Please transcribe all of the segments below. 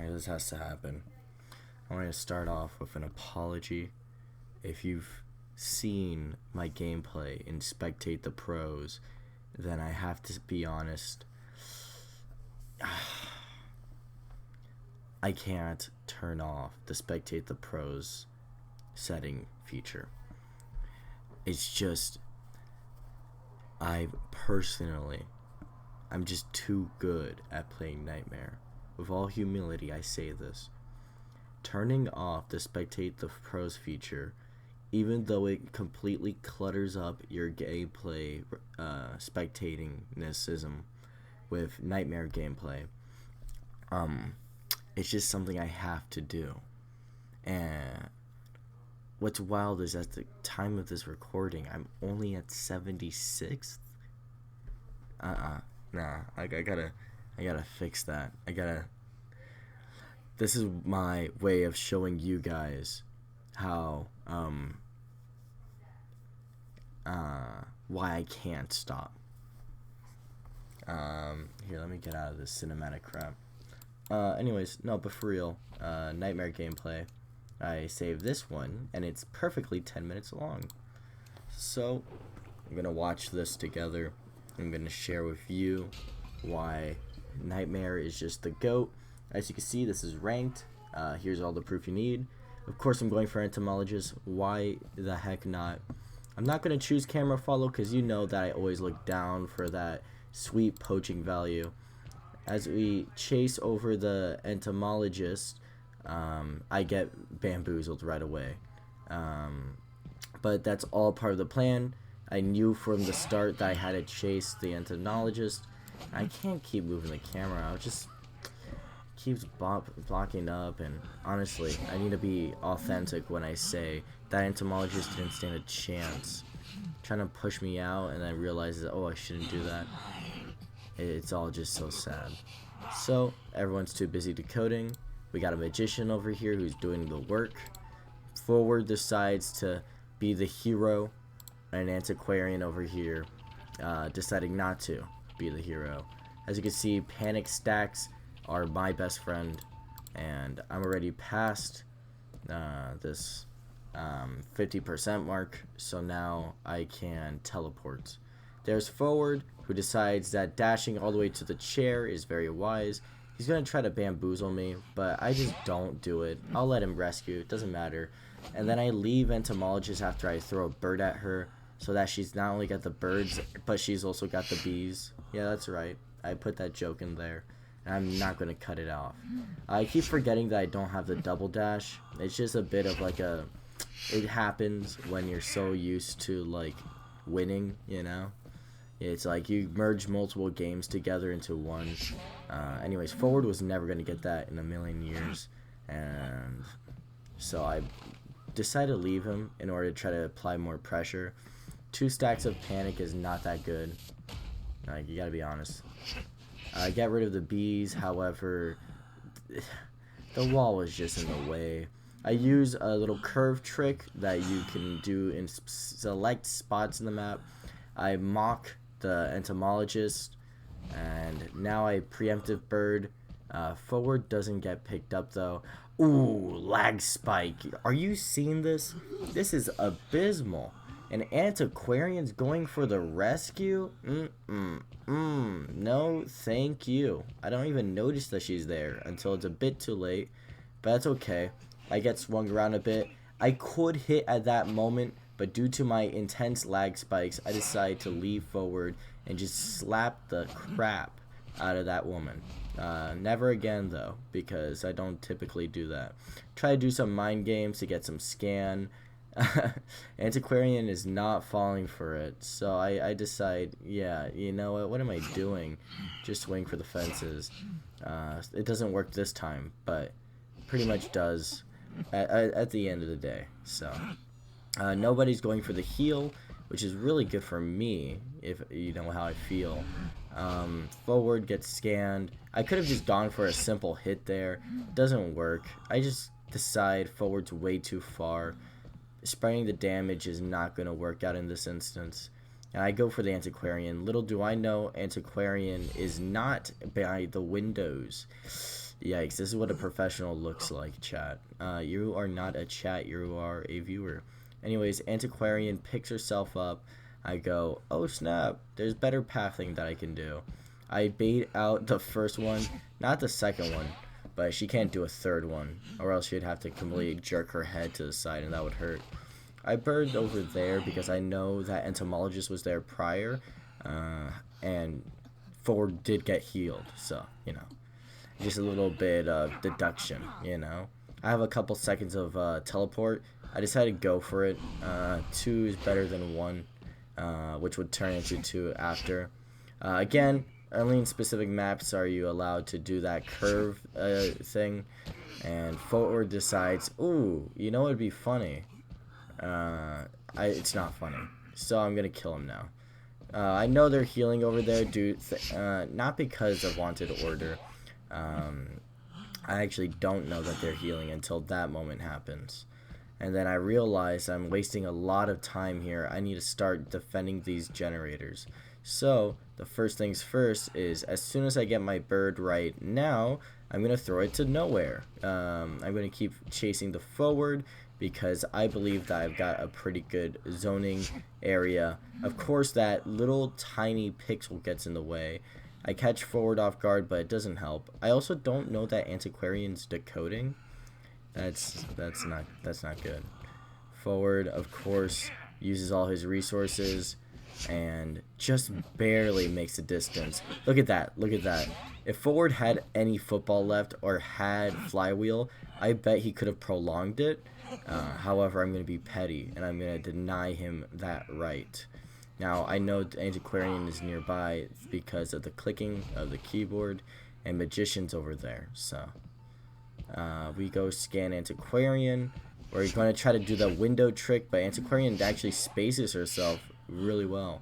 This has to happen. I want to start off with an apology. If you've seen my gameplay and spectate the pros, then I have to be honest. I can't turn off the spectate the pros setting feature. It's just, I personally, I'm just too good at playing Nightmare. With all humility, I say this. Turning off the spectate the pros feature, even though it completely clutters up your gameplay spectatingnessism with Nightmare gameplay, it's just something I have to do. And what's wild is at the time of this recording, I'm only at 76th. Nah, I gotta fix that. This is my way of showing you guys how, why I can't stop. Here, let me get out of this cinematic crap. Anyways, no, but for real, Nightmare gameplay. I saved this one, and it's perfectly 10 minutes long. So, I'm gonna watch this together. I'm gonna share with you why Nightmare is just the GOAT. As you can see, this is ranked. Here's all the proof you need. Of course, I'm going for Entomologist. Why the heck not? I'm not gonna choose Camera Follow because you know that I always look down for that sweet poaching value. As we chase over the Entomologist, I get bamboozled right away. But that's all part of the plan. I knew from the start that I had to chase the Entomologist. I can't keep moving the camera. It just keeps blocking up, and honestly, I need to be authentic when I say that Entomologist didn't stand a chance. Trying to push me out, and then realizes, oh, I shouldn't do that. It's all just so sad. So, everyone's too busy decoding. We got a magician over here who's doing the work. Forward decides to be the hero. An antiquarian over here deciding not to be the hero. As you can see, panic stacks are my best friend, and I'm already past this 50% mark, so now I can teleport. There's Forward, who decides that dashing all the way to the chair is very wise. He's going to try to bamboozle me, but I just don't do it. I'll let him rescue, it doesn't matter. And then I leave Entomologist after I throw a bird at her, so that she's not only got the birds, but she's also got the bees. Yeah, that's right. I put that joke in there, and I'm not going to cut it off. I keep forgetting that I don't have the double dash. It's just a bit of like a... It happens when you're so used to, like, winning, you know? It's like you merge multiple games together into one. Anyways, Forward was never going to get that in a million years. And so I decided to leave him in order to try to apply more pressure. 2 stacks of panic is not that good. Like, you gotta be honest. Get rid of the bees, however, the wall was just in the way. I use a little curve trick that you can do in select spots in the map. I mock the Entomologist, and now I preemptive bird. Forward doesn't get picked up though. Ooh, lag spike. Are you seeing this? This is abysmal. An antiquarian's going for the rescue? No, thank you. I don't even notice that she's there until it's a bit too late, but that's okay. I get swung around a bit. I could hit at that moment, but due to my intense lag spikes, I decide to leave Forward and just slap the crap out of that woman. Never again though, because I don't typically do that. Try to do some mind games to get some scan. Antiquarian is not falling for it, so I decide, yeah, you know what am I doing? Just swing for the fences. It doesn't work this time, but pretty much does at the end of the day. So nobody's going for the heal, which is really good for me, if you know how I feel. Forward gets scanned. I could have just gone for a simple hit there. It doesn't work. I just decide Forward's way too far. Spreading the damage is not going to work out in this instance. And I go for the Antiquarian. Little do I know, Antiquarian is not by the windows. Yikes, this is what a professional looks like, chat. You are not a chat, you are a viewer. Anyways, Antiquarian picks herself up. I go, oh snap, there's better pathing that I can do. I bait out the first one, not the second one, but she can't do a third one, or else she'd have to completely jerk her head to the side, and that would hurt. I birded over there because I know that Entomologist was there prior, and Forward did get healed, so, you know. Just a little bit of deduction, you know. I have a couple seconds of teleport. I decided to go for it. 2 is better than 1, which would turn into 2 after. Again, only in specific maps are you allowed to do that curve thing. And Forward decides, ooh, you know what would be funny? It's not funny. So I'm going to kill him now. I know they're healing over there, dude. Not because of Wanted Order. I actually don't know that they're healing until that moment happens. And then I realize I'm wasting a lot of time here. I need to start defending these generators. So, the first things first is, as soon as I get my bird right now, I'm going to throw it to nowhere. I'm going to keep chasing the Forward because I believe that I've got a pretty good zoning area. Of course, that little tiny pixel gets in the way. I catch Forward off guard, but it doesn't help. I also don't know that Antiquarian's decoding. That's not good. Forward, of course, uses all his resources and just barely makes the distance. Look at that. Look at that. If Forward had any football left or had Flywheel, I bet he could have prolonged it. However, I'm going to be petty, and I'm going to deny him that right. Now, I know Antiquarian is nearby because of the clicking of the keyboard, and Magician's over there. So, we go scan Antiquarian. We're going to try to do the window trick, but Antiquarian actually spaces herself really well.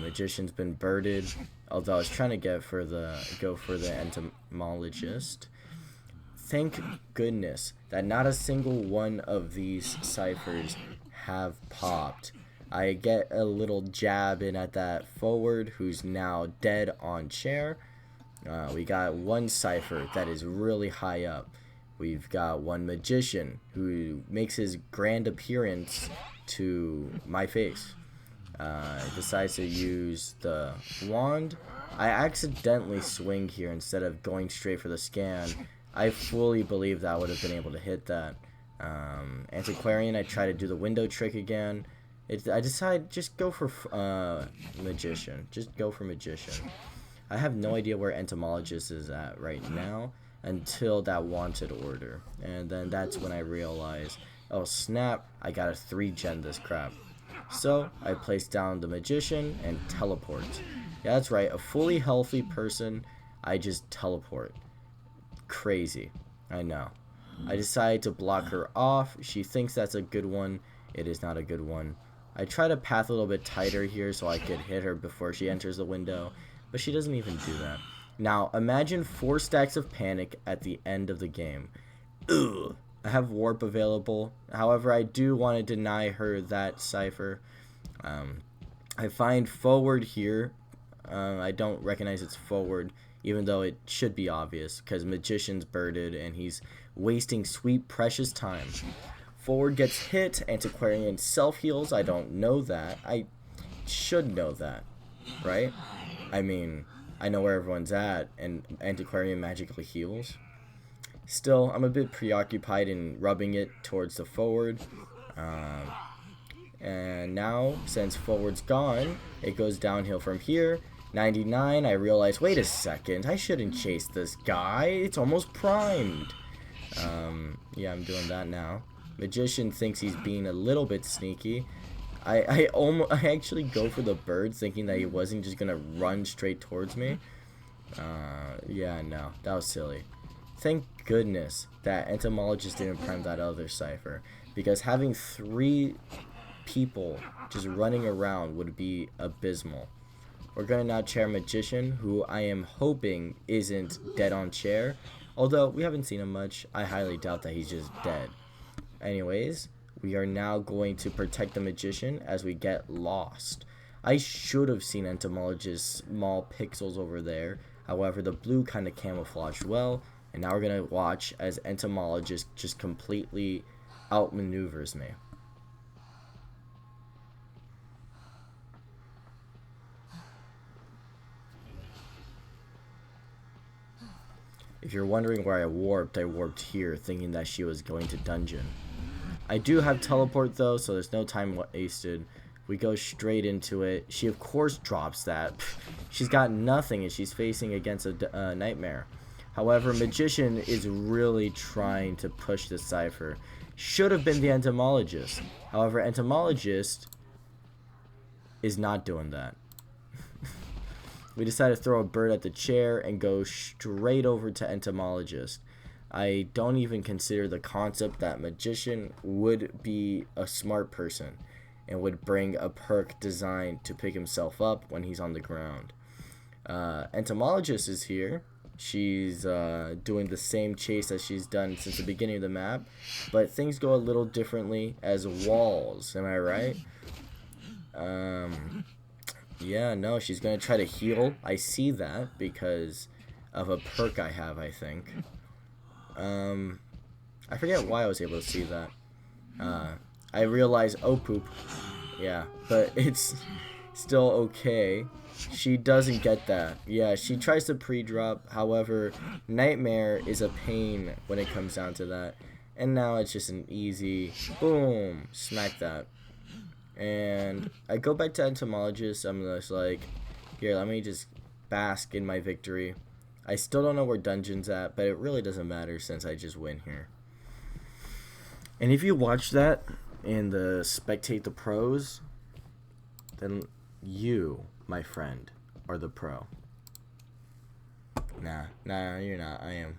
Magician's been birded, although I was trying to go for the Entomologist. Thank goodness that not a single one of these ciphers have popped. I get a little jab in at that Forward, who's now dead on chair. We got one cipher that is really high up. We've got one Magician who makes his grand appearance to my face. Decides to use the wand. I accidentally swing here instead of going straight for the scan. I fully believe that I would have been able to hit that. Antiquarian, I try to do the window trick again. I decide just go for Magician. Just go for Magician. I have no idea where Entomologist is at right now until that Wanted Order. And then that's when I realize, oh snap, I gotta 3-gen this crap. So I place down the Magician and teleport. Yeah, that's right, a fully healthy person, I just teleport. Crazy, I know. I decide to block her off. She thinks that's a good one. It is not a good one. I try to path a little bit tighter here so I could hit her before she enters the window, but she doesn't even do that. Now, imagine 4 stacks of panic at the end of the game. Ugh. I have warp available. However, I do want to deny her that cipher. I find Forward here. I don't recognize it's Forward, even though it should be obvious, because Magician's birded and he's wasting sweet, precious time. Forward gets hit. Antiquarian self-heals. I don't know that. I should know that, right? I mean, I know where everyone's at, and Antiquarian magically heals. Still, I'm a bit preoccupied in rubbing it towards the Forward. And now, since Forward's gone, it goes downhill from here. 99, I realize, wait a second, I shouldn't chase this guy. It's almost primed. Yeah, I'm doing that now. Magician thinks he's being a little bit sneaky. I actually go for the bird, thinking that he wasn't just gonna run straight towards me. Yeah, no, that was silly. Thank goodness that Entomologist didn't prime that other cipher, because having 3 people just running around would be abysmal. We're gonna now chair Magician, who I am hoping isn't dead on chair, although we haven't seen him much. I highly doubt that he's just dead. Anyways, we are now going to protect the Magician as we get lost. I should have seen Entomologist's small pixels over there. However, the blue kind of camouflaged well. And now we're going to watch as Entomologist just completely outmaneuvers me. If you're wondering where I warped here thinking that she was going to dungeon. I do have teleport though, so there's no time wasted. We go straight into it. She of course drops that. She's got nothing and she's facing against a nightmare. However, Magician is really trying to push this cipher. Should have been the Entomologist. However, Entomologist is not doing that. We decided to throw a bird at the chair and go straight over to Entomologist. I don't even consider the concept that Magician would be a smart person and would bring a perk designed to pick himself up when he's on the ground. Entomologist is here. She's doing the same chase as she's done since the beginning of the map, but things go a little differently as walls. Am I right? Yeah, no, she's going to try to heal. I see that because of a perk I have, I think. I forget why I was able to see that. I realized, oh poop. Yeah, but it's still okay. She doesn't get that. Yeah, she tries to pre-drop. However, Nightmare is a pain when it comes down to that. And now it's just an easy, boom, smack that. And I go back to Entomologist. I'm just like, here, let me just bask in my victory. I still don't know where Dungeon's at, but it really doesn't matter since I just win here. And if you watch that in the Spectate the Pros, then you, my friend, are the pro. Nah, you're not. I am.